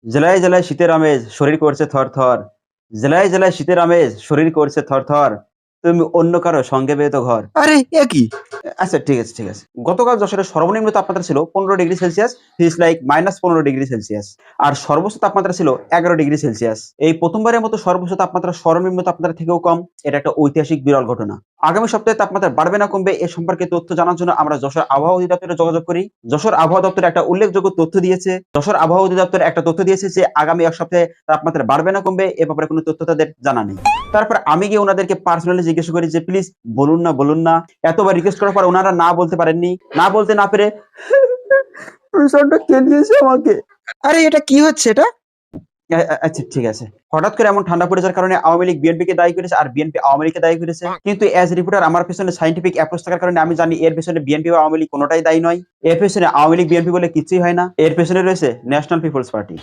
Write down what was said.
জেলায় জেলায় শীতের আমেজ, শরীর করছে থরথর। জেলায় জেলায় শীতের আমেজ, শরীর করছে থরথর। তুমি অন্য কারো সঙ্গে পেয়ে তো ঘর। আরে এ কি? আচ্ছা ঠিক আছে, ঠিক আছে। গতকাল যশোরের সর্বনিম্ন তাপমাত্রা ছিল 15°C, ফিলস লাইক -15°C। আর সর্বোচ্চ তাপমাত্রা ছিল 11°C। এই প্রথমবারের মতো সর্বোচ্চ তাপমাত্রা সর্বনিম্ন তাপমাত্রা থেকেও কম। এটা একটা ঐতিহাসিক বিরল ঘটনা। আগামী সপ্তাহে তাপমাত্রা বাড়বে না কমবে এ সম্পর্কে তথ্য জানার জন্য আমরা যশোর আবহাওয়া অধিদপ্তরে যোগাযোগ করি। যশোর আবহাওয়া দপ্তর একটা উল্লেখযোগ্য তথ্য দিয়েছে। যশোর আবহাওয়া অধিদপ্তর একটা তথ্য দিয়েছে যে আগামী এক সপ্তাহে তাপমাত্রা বাড়বে না কমবে এ ব্যাপারে কোনো তথ্য তাদের জানা নেই। তারপর আমি গিয়ে ওনাদেরকে পার্সোনালি জিজ্ঞেস করি যে প্লিজ বলুন না। এতবার রিকোয়েস্ট করার পর ওনারা না বলতে পারেননি। না বলতে না পেরে প্রচন্ড কেলিয়েছে আমাকে। আরে এটা কি হচ্ছে এটা? আচ্ছা ঠিক আছে। হঠাৎ করে এমন ঠান্ডা পড়ে যাওয়ার কারণে আওয়ামী লীগ বিএনপি কে দায়ী করেছে আর বিএনপি আওয়ামী লীগকে দায়ী করেছে। কিন্তু অ্যাজ রিপোর্টার আমার পেছনে সায়েন্টিফিক অ্যাপ্রোচ থাকার কারণে আমি জানি এর পেছনে বিএনপি বা আওয়ামী লীগ কোনোটাই দায়ী নয়। এর পেছনে আওয়ামী লীগ বিএনপি বলে কিছুই হয় না। এর পেছনে রয়েছে ন্যাশনাল পিপলস পার্টি।